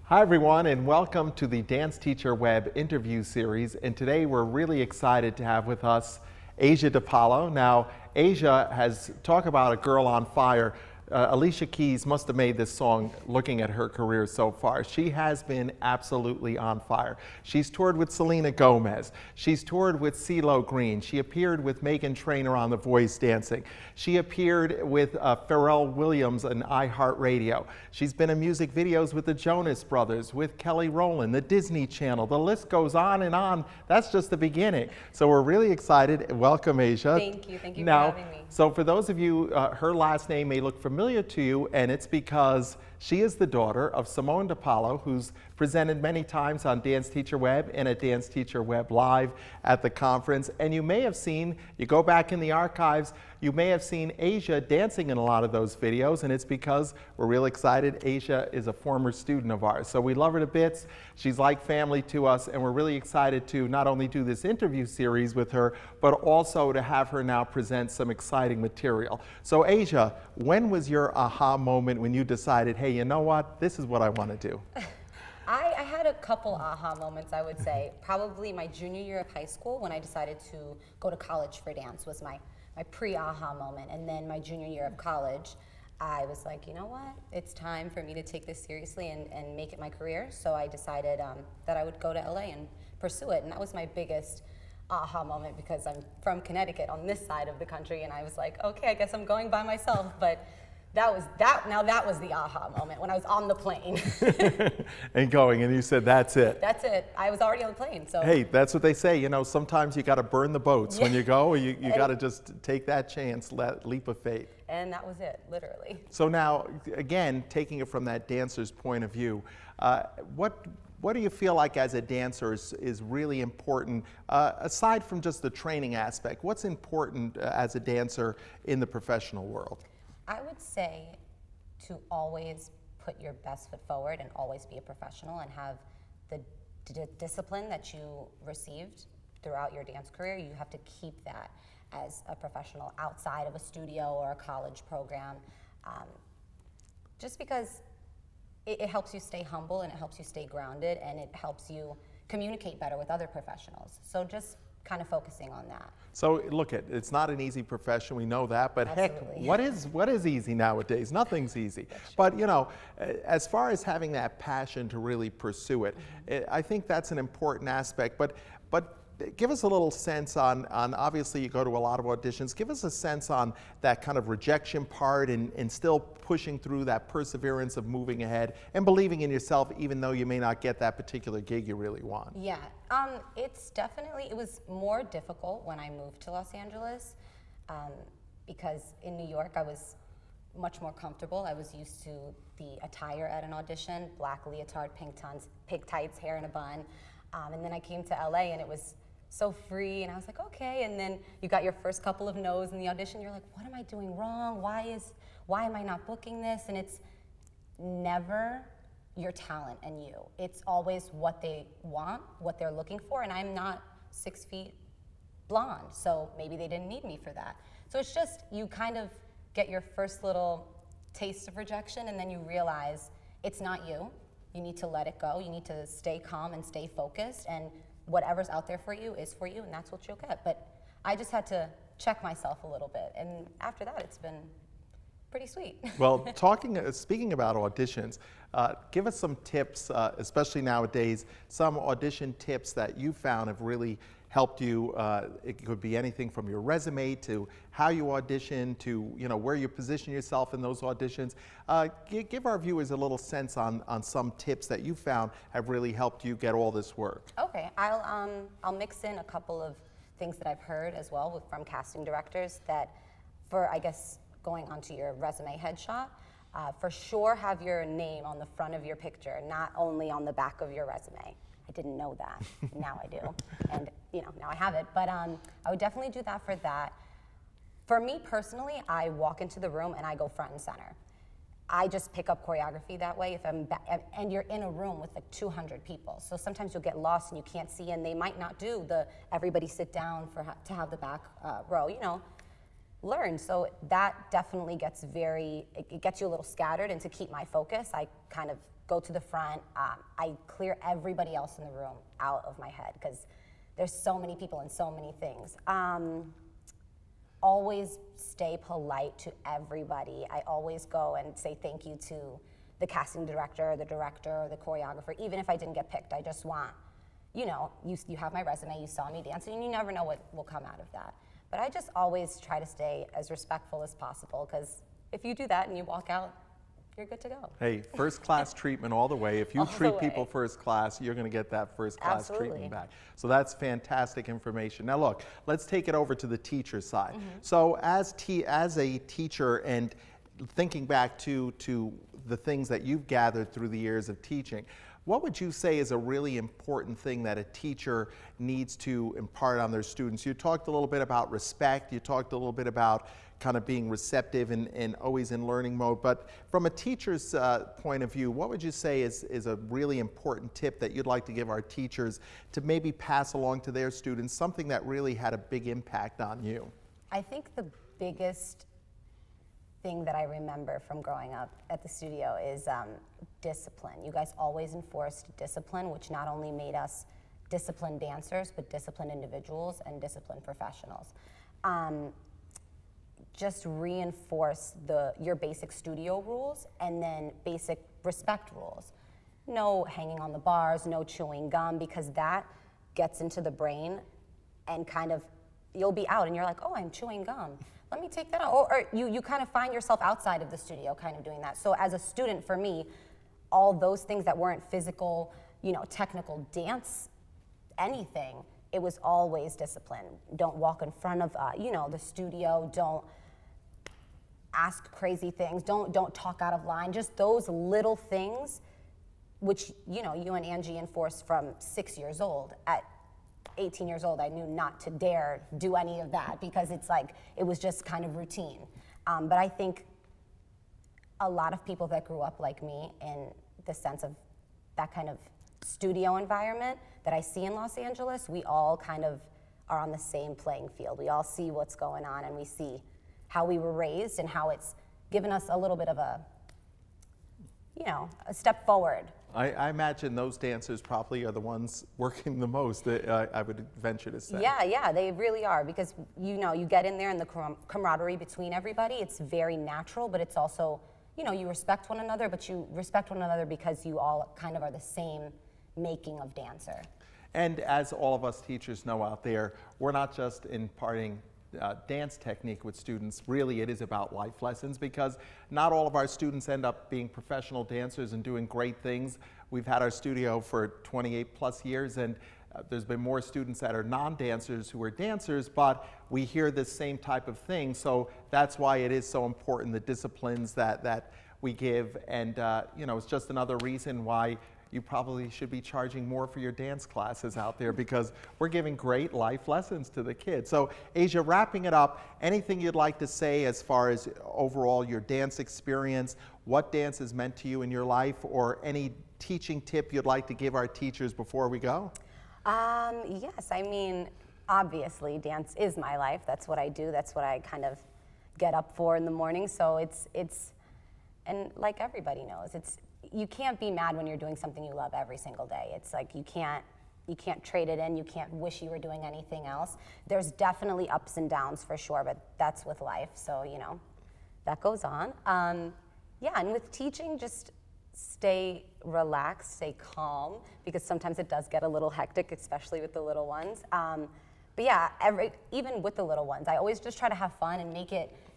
Hi everyone, and welcome to the Dance Teacher Web interview series. And today we're really excited to have with us Asia DePaolo. Now, Asia has talked about a girl on fire. Alicia Keys must have made this song looking at her career so far. She has been absolutely on fire. She's toured with Selena Gomez. She's toured with CeeLo Green. She appeared with Meghan Trainor on The Voice Dancing. She appeared with Pharrell Williams on iHeartRadio. She's been in music videos with the Jonas Brothers, with Kelly Rowland, the Disney Channel. The list goes on and on. That's just the beginning. So we're really excited. Welcome, Asia. Thank you for having me. So for those of you, her last name may look familiar to you, and it's because she is the daughter of Simone DePaolo, who's presented many times on Dance Teacher Web and at Dance Teacher Web Live at the conference. And you may have seen, you go back in the archives, you may have seen Asia dancing in a lot of those videos, and it's because we're real excited. Asia is a former student of ours, so we love her to bits. She's like family to us, and we're really excited to not only do this interview series with her, but also to have her now present some exciting material. So Asia, when was your aha moment when you decided, hey, you know what, this is what I want to do? I had a couple aha moments, I would say. Probably my junior year of high school when I decided to go to college for dance was my pre-aha moment. And then my junior year of college, I was like, you know what, it's time for me to take this seriously and make it my career. So I decided that I would go to LA and pursue it. And that was my biggest aha moment because I'm from Connecticut on this side of the country. And I was like, okay, I guess I'm going by myself. But that was the aha moment when I was on the plane. And going, and you said, that's it. That's it. I was already on the plane, so. Hey, that's what they say, you know, sometimes you got to burn the boats when you go, or you got to just take that chance, that leap of faith. And that was it, literally. So now, again, taking it from that dancer's point of view, what do you feel like as a dancer is really important, aside from just the training aspect? What's important as a dancer in the professional world? I would say to always put your best foot forward and always be a professional and have the discipline that you received throughout your dance career. You have to keep that as a professional outside of a studio or a college program, just because it helps you stay humble and it helps you stay grounded and it helps you communicate better with other professionals. So just kind of focusing on that. So look, it's not an easy profession, we know that, but Absolutely. Heck, what is easy nowadays? Nothing's easy. But you know, as far as having that passion to really pursue it, I think that's an important aspect. But give us a little sense on obviously you go to a lot of auditions, give us a sense on that kind of rejection part and still pushing through that perseverance of moving ahead and believing in yourself even though you may not get that particular gig you really want. Yeah, it was more difficult when I moved to Los Angeles because in New York I was much more comfortable. I was used to the attire at an audition, black leotard, pink tights, hair in a bun. And then I came to LA and it was so free and I was like, okay. And then you got your first couple of no's in the audition. You're like, what am I doing wrong? Why am I not booking this? And it's never your talent and you. It's always what they want, what they're looking for. And I'm not 6 feet blonde, so maybe they didn't need me for that. So it's just, you kind of get your first little taste of rejection and then you realize it's not you. You need to let it go. You need to stay calm and stay focused, and whatever's out there for you is for you, and that's what you'll get. But I just had to check myself a little bit, and after that, it's been pretty sweet. Well, speaking about auditions, give us some tips, especially nowadays, some audition tips that you found have really helped you. It could be anything from your resume to how you audition to where you position yourself in those auditions. Give our viewers a little sense on some tips that you found have really helped you get all this work. Okay, I'll mix in a couple of things that I've heard as well from casting directors that, for I guess going onto your resume headshot, for sure have your name on the front of your picture, not only on the back of your resume. I didn't know that. Now I do. And now I have it. But I would definitely do that for that. For me personally, I walk into the room and I go front and center. I just pick up choreography that way. And you're in a room with like 200 people. So sometimes you'll get lost and you can't see, and they might not do the everybody sit down to have the back row, learn. So that definitely gets it gets you a little scattered, and to keep my focus, I kind of go to the front. I clear everybody else in the room out of my head because there's so many people and so many things. Always stay polite to everybody. I always go and say thank you to the casting director, the choreographer, even if I didn't get picked. I just want, you know, you have my resume, you saw me dancing, and you never know what will come out of that. But I just always try to stay as respectful as possible, because if you do that and you walk out, you're good to go. Hey, first class treatment all the way. If you All the treat way. people first class, you're going to get that first class Absolutely. treatment back. So that's fantastic information. Now look, let's take it over to the teacher side. So as a teacher, and thinking back to the things that you've gathered through the years of teaching, what would you say is a really important thing that a teacher needs to impart on their students? You talked a little bit about respect, you talked a little bit about kind of being receptive and always in learning mode, but from a teacher's point of view, what would you say is a really important tip that you'd like to give our teachers to maybe pass along to their students, something that really had a big impact on you? I think the biggest thing that I remember from growing up at the studio is discipline. You guys always enforced discipline, which not only made us disciplined dancers, but disciplined individuals and disciplined professionals. Just reinforce your basic studio rules and then basic respect rules. No hanging on the bars, no chewing gum, because that gets into the brain and kind of, you'll be out and you're like, oh, I'm chewing gum. Let me take that out. Or you kind of find yourself outside of the studio kind of doing that. So as a student, for me, all those things that weren't physical, you know, technical dance, anything, it was always discipline. Don't walk in front of, you know, the studio. Don't ask crazy things. Don't talk out of line. Just those little things, which, you know, you and Angie enforced from 6 years old. At 18 years old, I knew not to dare do any of that because it's like, it was just kind of routine. But I think a lot of people that grew up like me in the sense of that kind of studio environment that I see in Los Angeles, we all kind of are on the same playing field. We all see what's going on and we see how we were raised and how it's given us a little bit of a, you know, a step forward. I imagine those dancers probably are the ones working the most, I would venture to say. Yeah, they really are, because, you know, you get in there and the camaraderie between everybody, it's very natural, but it's also, you know, you respect one another, but you respect one another because you all kind of are the same making of dancer. And as all of us teachers know out there, we're not just imparting dance technique with students. Really, it is about life lessons, because not all of our students end up being professional dancers and doing great things. We've had our studio for 28 plus years, and there's been more students that are non-dancers who are dancers, but we hear this same type of thing. So that's why it is so important, the disciplines that we give. And you know, it's just another reason why you probably should be charging more for your dance classes out there, because we're giving great life lessons to the kids. So Asia, wrapping it up, anything you'd like to say as far as overall your dance experience, what dance has meant to you in your life, or any teaching tip you'd like to give our teachers before we go? Yes, I mean, obviously dance is my life. That's what I do. That's what I kind of get up for in the morning. So it's and like everybody knows, you can't be mad when you're doing something you love every single day. It's like you can't trade it in. You can't wish you were doing anything else. There's definitely ups and downs for sure, but that's with life. So, you know, that goes on. Yeah, and with teaching, just stay relaxed, stay calm, because sometimes it does get a little hectic, especially with the little ones. But yeah, even with the little ones, I always just try to have fun and make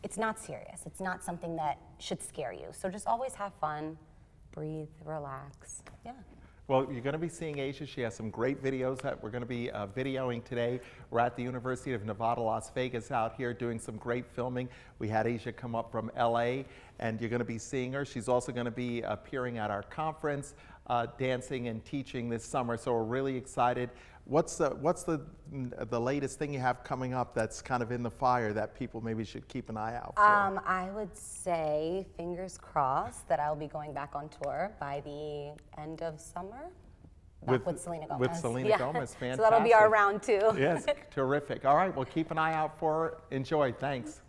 it's not serious. It's not something that should scare you. So just always have fun. Breathe, relax, yeah. Well, you're going to be seeing Asia. She has some great videos that we're going to be videoing today. We're at the University of Nevada, Las Vegas out here doing some great filming. We had Asia come up from LA, and you're going to be seeing her. She's also going to be appearing at our conference, dancing and teaching this summer, so we're really excited. What's the latest thing you have coming up that's kind of in the fire that people maybe should keep an eye out for? I would say, fingers crossed, that I'll be going back on tour by the end of summer. Back with Selena Gomez. With Selena Gomez, fantastic. So that'll be our round two. Yes, terrific. All right, well, keep an eye out for her. Enjoy, thanks.